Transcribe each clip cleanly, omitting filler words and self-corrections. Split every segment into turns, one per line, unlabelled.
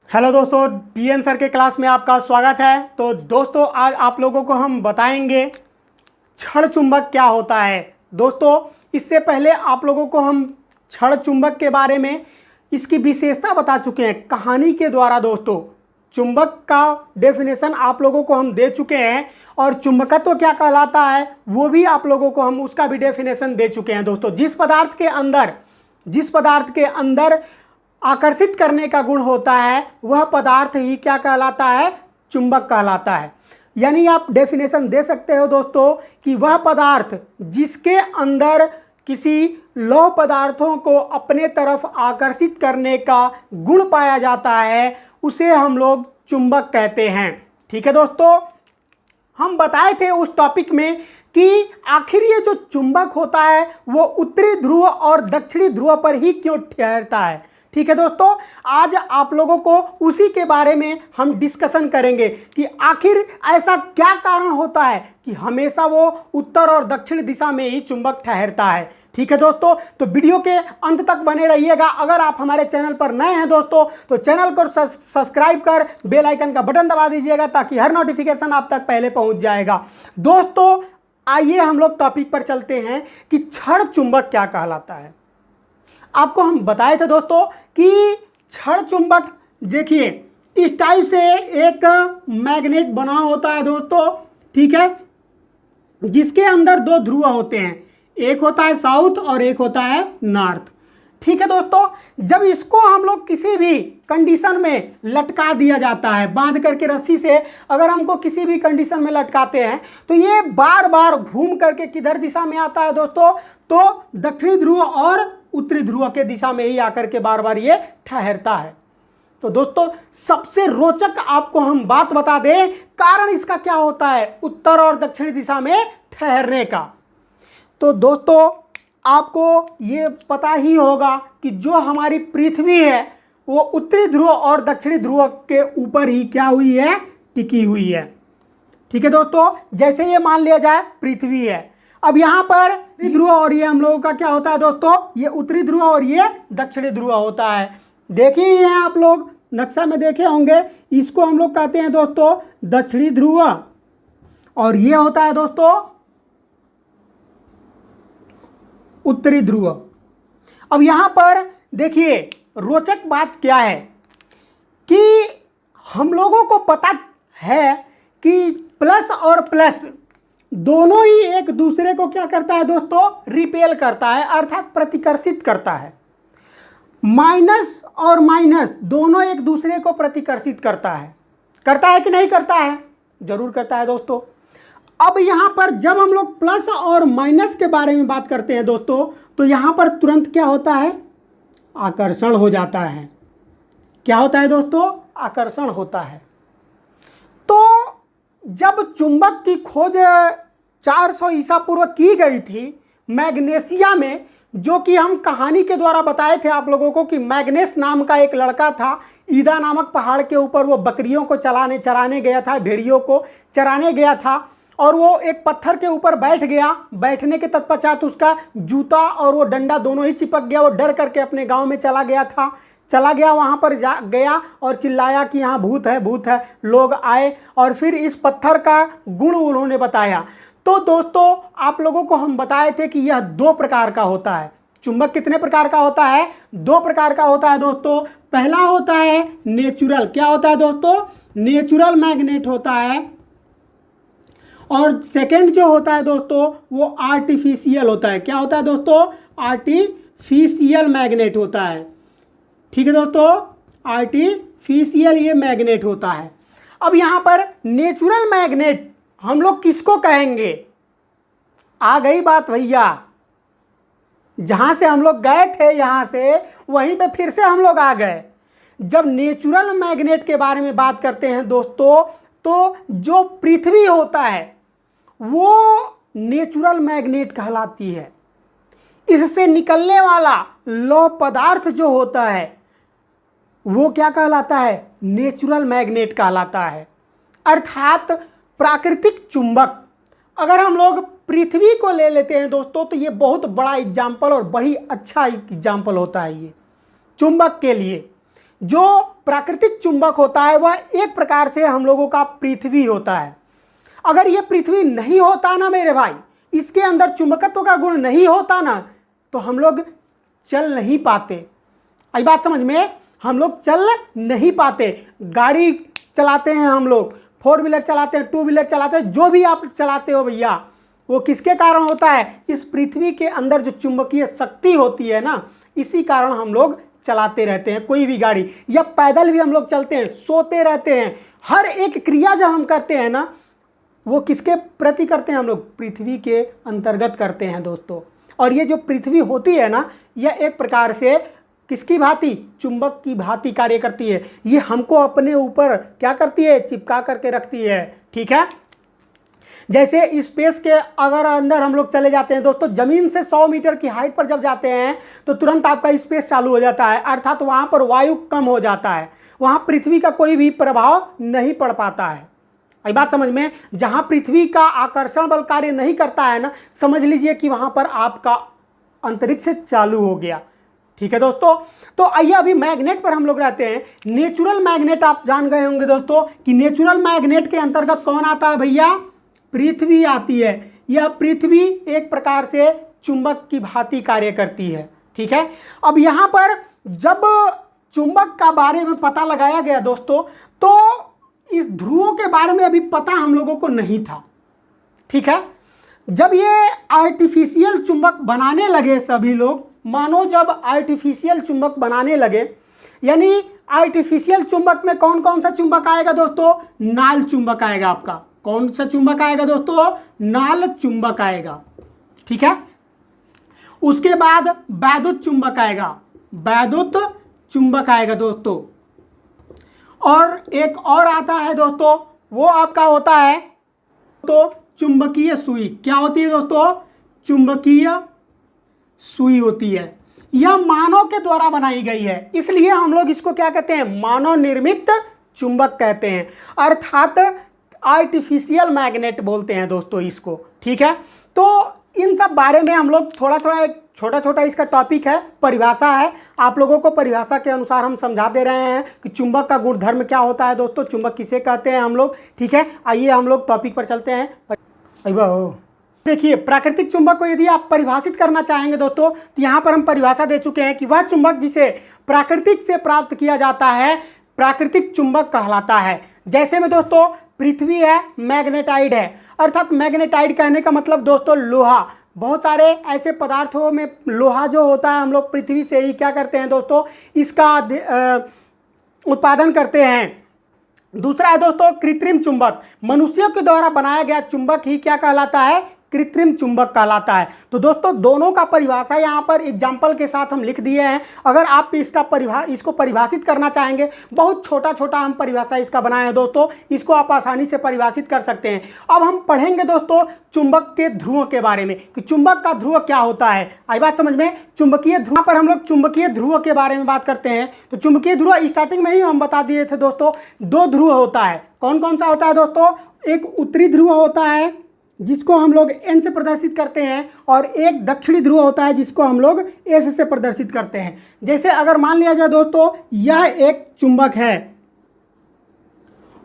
Hello दोस्तों, TN sir के class में आपका स्वागत है। तो दोस्तों, आज आप लोगों को हम बताएंगे क्षण चुंबक क्या होता है। दोस्तों, इससे पहले आप लोगों को हम क्षण चुंबक के बारे में इसकी विशेषता बता चुके हैं कहानी के द्वारा। दोस्तों, चुंबक का डेफिनेशन आप लोगों को हम दे चुके हैं और चुंबकत्व क्या कहलाता है वो भी आप लोगों को हम उसका भी डेफिनेशन दे चुके हैं। दोस्तों, जिस पदार्थ के अंदर आकर्षित करने का गुण होता है वह पदार्थ ही क्या कहलाता है, चुंबक कहलाता है। यानी आप डेफिनेशन दे सकते हो दोस्तों कि वह पदार्थ जिसके अंदर किसी लौह पदार्थों को अपने तरफ आकर्षित करने का गुण पाया जाता है उसे हम लोग चुंबक कहते हैं। ठीक है दोस्तों, हम बताए थे उस टॉपिक में कि आखिर ये जो चुंबक होता है वो उत्तरी ध्रुव और दक्षिणी ध्रुव पर ही क्यों ठहरता है। ठीक है दोस्तों, आज आप लोगों को उसी के बारे में हम डिस्कशन करेंगे कि आखिर ऐसा क्या कारण होता है कि हमेशा वो उत्तर और दक्षिण दिशा में ही चुंबक ठहरता है। ठीक है दोस्तों, तो वीडियो के अंत तक बने रहिएगा। अगर आप हमारे चैनल पर नए हैं दोस्तों तो चैनल को सब्सक्राइब कर बेल आइकन का बटन दबा दीजिएगा ताकि हर नोटिफिकेशन आप तक पहले पहुंच जाएगा। दोस्तों, आइए हम लोग टॉपिक पर चलते हैं कि क्षण चुंबक क्या कहलाता है। आपको हम बताए थे दोस्तों कि क्षण चुंबक देखिए इस टाइप से एक मैग्नेट बना होता है दोस्तों, ठीक है, जिसके अंदर दो ध्रुव होते हैं, एक होता है साउथ और एक होता है नॉर्थ। ठीक है दोस्तों, जब इसको हम लोग किसी भी कंडीशन में लटका दिया जाता है, बांध करके रस्सी से अगर हमको किसी भी कंडीशन में लटकाते हैं तो ये बार बार घूम करके किधर दिशा में आता है दोस्तों, तो दक्षिणी ध्रुव और उत्तरी ध्रुव के दिशा में ही आकर के बार बार ये ठहरता है। तो दोस्तों, सबसे रोचक आपको हम बात बता दें, कारण इसका क्या होता है उत्तर और दक्षिणी दिशा में ठहरने का। तो दोस्तों, आपको ये पता ही होगा कि जो हमारी पृथ्वी है वो उत्तरी ध्रुव और दक्षिणी ध्रुव के ऊपर ही क्या हुई है, टिकी हुई है। ठीक है दोस्तों, जैसे ये मान लिया जाए पृथ्वी है, अब यहाँ पर ध्रुव और ये हम लोगों का क्या होता है दोस्तों, ये उत्तरी ध्रुव और ये दक्षिणी ध्रुव होता है। देखिए यहाँ आप लोग नक्शा में देखे होंगे, इसको हम लोग कहते हैं दोस्तों दक्षिणी ध्रुव और ये होता है दोस्तों उत्तरी ध्रुव। अब यहाँ पर देखिए रोचक बात क्या है कि हम लोगों को पता है कि प्लस और प्लस दोनों ही एक दूसरे को क्या करता है दोस्तों, रिपेल करता है, अर्थात प्रतिकर्षित करता है। माइनस और माइनस दोनों एक दूसरे को प्रतिकर्षित करता है कि नहीं करता है, जरूर करता है दोस्तों। अब यहाँ पर जब हम लोग प्लस और माइनस के बारे में बात करते हैं दोस्तों तो यहाँ पर तुरंत क्या होता है, आकर्षण हो जाता है। क्या होता है दोस्तों, आकर्षण होता है। तो जब चुंबक की खोज 400 ईसा पूर्व की गई थी मैग्नेशिया में, जो कि हम कहानी के द्वारा बताए थे आप लोगों को कि मैग्नेस नाम का एक लड़का था, ईदा नामक पहाड़ के ऊपर वो बकरियों को चराने गया था, भेड़ियों को चराने गया था और वो एक पत्थर के ऊपर बैठ गया। बैठने के तत्पश्चात उसका जूता और वो डंडा दोनों ही चिपक गया। वो डर करके अपने गांव में चला गया, वहाँ पर गया और चिल्लाया कि यहाँ भूत है। लोग आए और फिर इस पत्थर का गुण उन्होंने बताया। तो दोस्तों, आप लोगों को हम बताए थे कि यह दो प्रकार का होता है। चुंबक कितने प्रकार का होता है, दो प्रकार का होता है दोस्तों। पहला होता है नेचुरल, क्या होता है दोस्तों, नेचुरल मैग्नेट होता है, और सेकंड जो होता है दोस्तों वो आर्टिफिशियल होता है। क्या होता है दोस्तों, आर्टिफिशियल मैग्नेट होता है। ठीक है दोस्तों, आर्टिफिशियल ये मैग्नेट होता है। अब यहाँ पर नेचुरल मैग्नेट हम लोग किसको कहेंगे, आ गई बात भैया। जहाँ से हम लोग गए थे यहाँ से वहीं पे फिर से हम लोग आ गए। जब नेचुरल मैग्नेट के बारे में बात करते हैं दोस्तों तो जो पृथ्वी होता है वो नेचुरल मैग्नेट कहलाती है। इससे निकलने वाला लौह पदार्थ जो होता है वो क्या कहलाता है, नेचुरल मैग्नेट कहलाता है, अर्थात प्राकृतिक चुंबक। अगर हम लोग पृथ्वी को ले लेते हैं दोस्तों तो ये बहुत बड़ा एग्जाम्पल और बड़ी अच्छा एग्जाम्पल होता है ये चुंबक के लिए। जो प्राकृतिक चुंबक होता है वह एक प्रकार से हम लोगों का पृथ्वी होता है। अगर ये पृथ्वी नहीं होता ना मेरे भाई, इसके अंदर चुंबकत्व का गुण नहीं होता ना, तो हम लोग चल नहीं पाते। आई बात समझ में? हम लोग चल नहीं पाते। गाड़ी चलाते हैं हम लोग, 4 व्हीलर चलाते हैं, 2 व्हीलर चलाते हैं, जो भी आप चलाते हो भैया, वो किसके कारण होता है? इस पृथ्वी के अंदर जो चुंबकीय शक्ति होती है ना, इसी कारण हम लोग चलाते रहते हैं कोई भी गाड़ी, या पैदल भी हम लोग चलते हैं, सोते रहते हैं। हर एक क्रिया जब हम करते हैं ना, वो किसके प्रति करते हैं? हम लोग पृथ्वी के अंतर्गत करते हैं दोस्तों। और ये जो पृथ्वी होती है ना, यह एक प्रकार से किसकी भांति? चुंबक की भांति कार्य करती है। ये हमको अपने ऊपर क्या करती है? चिपका करके रखती है। ठीक है, जैसे स्पेस के अगर अंदर हम लोग चले जाते हैं दोस्तों, जमीन से 100 मीटर की हाइट पर जब जाते हैं तो तुरंत आपका स्पेस चालू हो जाता है, अर्थात वहां पर वायु कम हो जाता है, वहां पृथ्वी का कोई भी प्रभाव नहीं पड़ पाता है। ये बात समझ में? जहां पृथ्वी का आकर्षण बल कार्य नहीं करता है ना, समझ लीजिए कि वहां पर आपका अंतरिक्ष चालू हो गया। ठीक है दोस्तों, तो आइए अभी मैग्नेट पर हम लोग रहते हैं। नेचुरल मैग्नेट आप जान गए होंगे दोस्तों कि नेचुरल मैग्नेट के अंतर्गत कौन आता है भैया? पृथ्वी आती है। यह पृथ्वी एक प्रकार से चुंबक की भांति कार्य करती है। ठीक है, अब यहां पर जब चुंबक का बारे में पता लगाया गया दोस्तों, तो इस ध्रुवों के बारे में अभी पता हम लोगों को नहीं था। ठीक है, जब ये आर्टिफिशियल चुंबक बनाने लगे सभी लोग, मानो जब आर्टिफिशियल चुंबक बनाने लगे, यानी आर्टिफिशियल चुंबक में कौन कौन सा चुंबक आएगा दोस्तों? नाल चुंबक आएगा आपका। कौन सा चुंबक आएगा दोस्तों? नाल चुंबक आएगा। ठीक है, उसके बाद वैद्युत चुंबक आएगा, वैद्युत चुंबक आएगा दोस्तों। और एक और आता है दोस्तों, वो आपका होता है तो चुंबकीय सुई। क्या होती है दोस्तों? चुंबकीय सुई होती है। यह मानव के द्वारा बनाई गई है, इसलिए हम लोग इसको क्या कहते हैं? मानव निर्मित चुंबक कहते हैं, अर्थात आर्टिफिशियल मैग्नेट बोलते हैं दोस्तों इसको। ठीक है, तो इन सब बारे में हम लोग थोड़ा थोड़ा, एक छोटा छोटा इसका टॉपिक है, परिभाषा है। आप लोगों को परिभाषा के अनुसार हम समझा दे रहे हैं कि चुंबक का गुणधर्म क्या होता है दोस्तों, चुंबक किसे कहते हैं हम लोग। ठीक है, आइए हम लोग टॉपिक पर चलते हैं। देखिए, प्राकृतिक चुंबक को यदि आप परिभाषित करना चाहेंगे दोस्तों, तो यहाँ पर हम परिभाषा दे चुके हैं कि वह चुंबक जिसे प्राकृतिक से प्राप्त किया जाता है प्राकृतिक चुंबक कहलाता है। जैसे में दोस्तों पृथ्वी है, मैग्नेटाइड है, अर्थात मैग्नेटाइड कहने का मतलब दोस्तों लोहा। बहुत सारे ऐसे पदार्थों में लोहा जो होता है, हम लोग पृथ्वी से ही क्या करते हैं दोस्तों? इसका उत्पादन करते हैं। दूसरा है दोस्तों कृत्रिम चुंबक। मनुष्यों के द्वारा बनाया गया चुंबक ही क्या कहलाता है? कृत्रिम चुंबक कहलाता है। तो दोस्तों दोनों का परिभाषा यहाँ पर एग्जाम्पल के साथ हम लिख दिए हैं। अगर आप इसको परिभाषित करना चाहेंगे, बहुत छोटा छोटा हम परिभाषा इसका बनाए हैं दोस्तों, इसको आप आसानी से परिभाषित कर सकते हैं। अब हम पढ़ेंगे दोस्तों चुंबक के ध्रुवों के बारे में कि चुंबक का ध्रुव क्या होता है। आई बात समझ में? चुंबकीय ध्रुव पर हम लोग चुंबकीय ध्रुव के बारे में बात करते हैं। तो चुंबकीय ध्रुव स्टार्टिंग में ही हम बता दिए थे दोस्तों, 2 ध्रुव होता है। कौन कौन सा होता है दोस्तों? एक उत्तरी ध्रुव होता है जिसको हम लोग N से प्रदर्शित करते हैं, और एक दक्षिणी ध्रुव होता है जिसको हम लोग S से प्रदर्शित करते हैं। जैसे अगर मान लिया जाए दोस्तों यह एक चुंबक है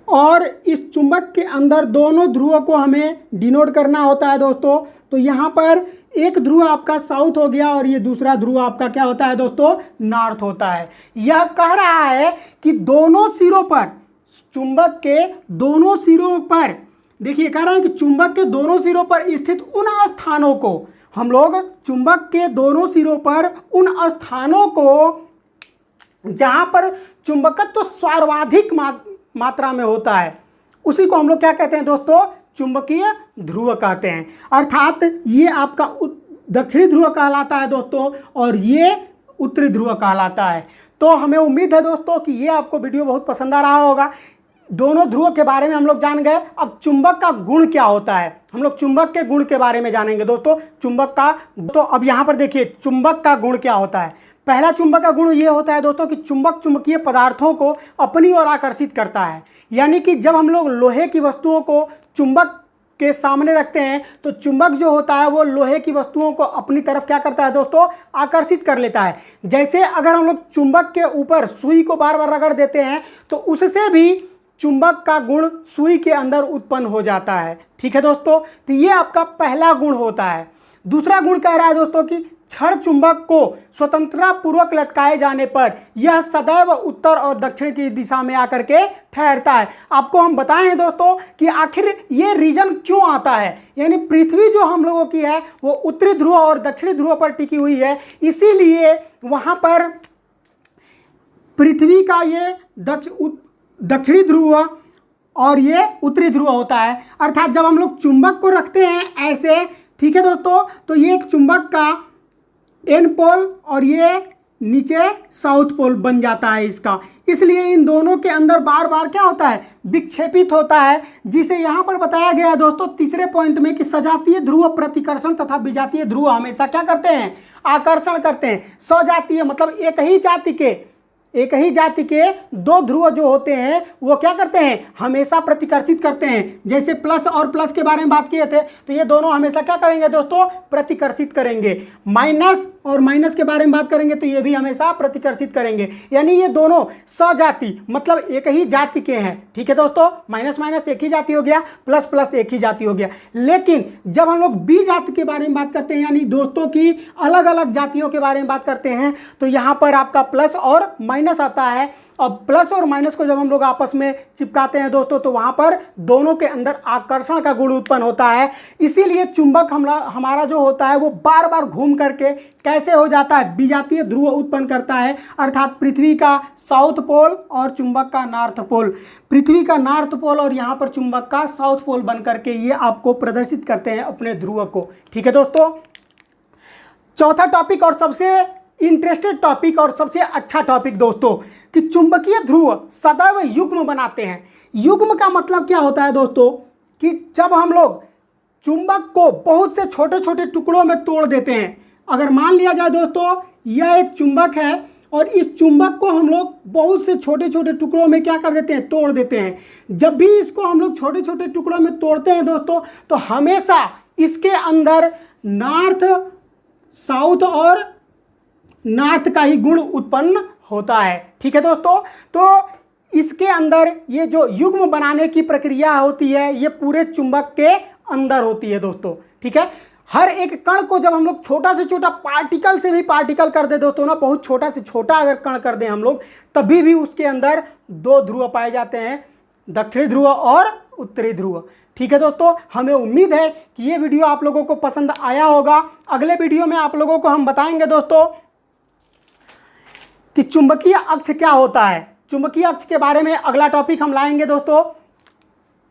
और इस चुंबक के अंदर दोनों ध्रुवों को हमें डिनोट करना होता है दोस्तों। तो यहाँ पर एक ध्रुव आपका साउथ हो गया और ये दूसरा ध्रुव आपका क्या होता है दोस्तों? नॉर्थ होता है। यह कह रहा है कि दोनों सिरों पर, चुंबक के दोनों सिरों पर, देखिए कह रहा है कि चुंबक के दोनों सिरों पर स्थित उन स्थानों को, हम लोग चुंबक के दोनों सिरों पर उन स्थानों को जहां पर चुंबकत्व तो सर्वाधिक मात्रा में होता है, उसी को हम लोग क्या कहते हैं दोस्तों? चुंबकीय ध्रुव कहते हैं। अर्थात ये आपका दक्षिणी ध्रुव कहलाता है दोस्तों, और ये उत्तरी ध्रुव कहलाता है। तो हमें उम्मीद है दोस्तों कि ये आपको वीडियो बहुत पसंद आ रहा होगा। दोनों ध्रुवों के बारे में हम लोग जान गए। अब चुंबक का गुण क्या होता है, हम लोग चुंबक के गुण के बारे में जानेंगे दोस्तों। चुंबक का, तो अब यहाँ पर देखिए चुंबक का गुण क्या होता है। पहला चुंबक का गुण ये होता है दोस्तों कि चुंबक चुंबकीय पदार्थों को अपनी ओर आकर्षित करता है। यानी कि जब हम लोग लोहे की वस्तुओं को चुंबक के सामने रखते हैं तो चुंबक जो होता है वो लोहे की वस्तुओं को अपनी तरफ क्या करता है दोस्तों, आकर्षित कर लेता है। जैसे अगर हम लोग चुंबक के ऊपर सुई को बार बार रगड़ देते हैं तो उससे भी चुंबक का गुण सुई के अंदर उत्पन्न हो जाता है। ठीक है दोस्तों, तो ये आपका पहला गुण होता है। दूसरा गुण कह रहा है दोस्तों कि छड़ चुंबक को स्वतंत्रता पूर्वक लटकाए जाने पर यह सदैव उत्तर और दक्षिण की दिशा में आकर के ठहरता है। आपको हम बताए हैं दोस्तों कि आखिर ये रीजन क्यों आता है, यानी पृथ्वी जो हम लोगों की है वो उत्तरी ध्रुव और दक्षिणी ध्रुव पर टिकी हुई है, इसीलिए वहां पर पृथ्वी का ये दक्षिणी ध्रुव और ये उत्तरी ध्रुव होता है। अर्थात जब हम लोग चुंबक को रखते हैं ऐसे, ठीक है दोस्तों, तो ये एक चुंबक का एन पोल और ये नीचे साउथ पोल बन जाता है इसका। इसलिए इन दोनों के अंदर बार बार क्या होता है, विक्षेपित होता है, जिसे यहाँ पर बताया गया है दोस्तों तीसरे पॉइंट में कि सजातीय ध्रुव प्रतिकर्षण तथा विजातीय ध्रुव हमेशा क्या करते हैं, आकर्षण करते हैं। सजातीय मतलब एक ही जाति के दो ध्रुव जो होते हैं वो क्या करते हैं, हमेशा प्रतिकर्षित करते हैं। जैसे प्लस और प्लस के बारे में बात किए थे तो ये दोनों हमेशा क्या करेंगे दोस्तों, प्रतिकर्षित करेंगे। माइनस और माइनस के बारे में बात करेंगे तो ये भी हमेशा प्रतिकर्षित करेंगे। यानी ये दोनों सजाति मतलब एक ही जाति के हैं। ठीक है दोस्तों, माइनस माइनस एक ही जाति हो गया, प्लस प्लस एक ही जाति हो गया। लेकिन जब हम लोग बी जाति के बारे में बात करते हैं, यानी दोस्तों की अलग अलग जातियों के बारे में बात करते हैं, तो यहाँ पर आपका प्लस और माइनस आता है। और प्लस और माइनस को जब हम लोग आपस में चिपकाते हैं दोस्तों तो वहां पर दोनों के अंदर आकर्षण का गुण उत्पन्न होता है। इसीलिए चुंबक हमारा जो होता है वो बार बार घूम करके कैसे हो जाता है, विजातीय ध्रुव उत्पन्न करता है। अर्थात पृथ्वी का साउथ पोल और चुंबक का नॉर्थ पोल, पृथ्वी का नॉर्थ पोल और यहाँ पर चुंबक का साउथ पोल बन करके ये आपको प्रदर्शित करते हैं अपने ध्रुव को। ठीक है दोस्तों, चौथा टॉपिक और सबसे इंटरेस्टेड टॉपिक और सबसे अच्छा टॉपिक दोस्तों कि चुंबकीय ध्रुव सदैव युग्म बनाते हैं। युग्म का मतलब क्या होता है दोस्तों कि जब हम लोग चुंबक को बहुत से छोटे छोटे टुकड़ों में तोड़ देते हैं, अगर मान लिया जाए दोस्तों यह एक चुंबक है और इस चुंबक को हम लोग बहुत से छोटे छोटे टुकड़ों में क्या कर देते हैं, तोड़ देते हैं। जब भी इसको हम लोग छोटे छोटे टुकड़ों में तोड़ते हैं दोस्तों तो हमेशा इसके अंदर नॉर्थ, साउथ और नॉर्थ का ही गुण उत्पन्न होता है। ठीक है दोस्तों, तो इसके अंदर ये जो युग्म बनाने की प्रक्रिया होती है ये पूरे चुंबक के अंदर होती है दोस्तों। ठीक है, हर एक कण को जब हम लोग छोटा से छोटा पार्टिकल से भी पार्टिकल कर दे दोस्तों ना, बहुत छोटा से छोटा अगर कण कर दें हम लोग, तभी भी उसके अंदर दो ध्रुव पाए जाते हैं, दक्षिणी ध्रुव और उत्तरी ध्रुव। ठीक है दोस्तों, हमें उम्मीद है कि ये वीडियो आप लोगों को पसंद आया होगा। अगले वीडियो में आप लोगों को हम बताएंगे दोस्तों कि चुंबकीय अक्ष क्या होता है। चुंबकीय अक्ष के बारे में अगला टॉपिक हम लाएंगे दोस्तों।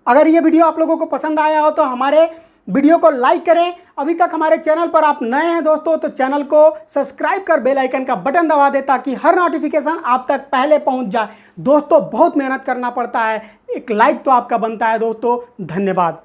अगर ये वीडियो आप लोगों को पसंद आया हो तो हमारे वीडियो को लाइक करें। अभी तक हमारे चैनल पर आप नए हैं दोस्तों तो चैनल को सब्सक्राइब कर बेल आइकन का बटन दबा दें ताकि हर नोटिफिकेशन आप तक पहले पहुंच जाए। दोस्तों बहुत मेहनत करना पड़ता है, एक लाइक तो आपका बनता है दोस्तों। धन्यवाद।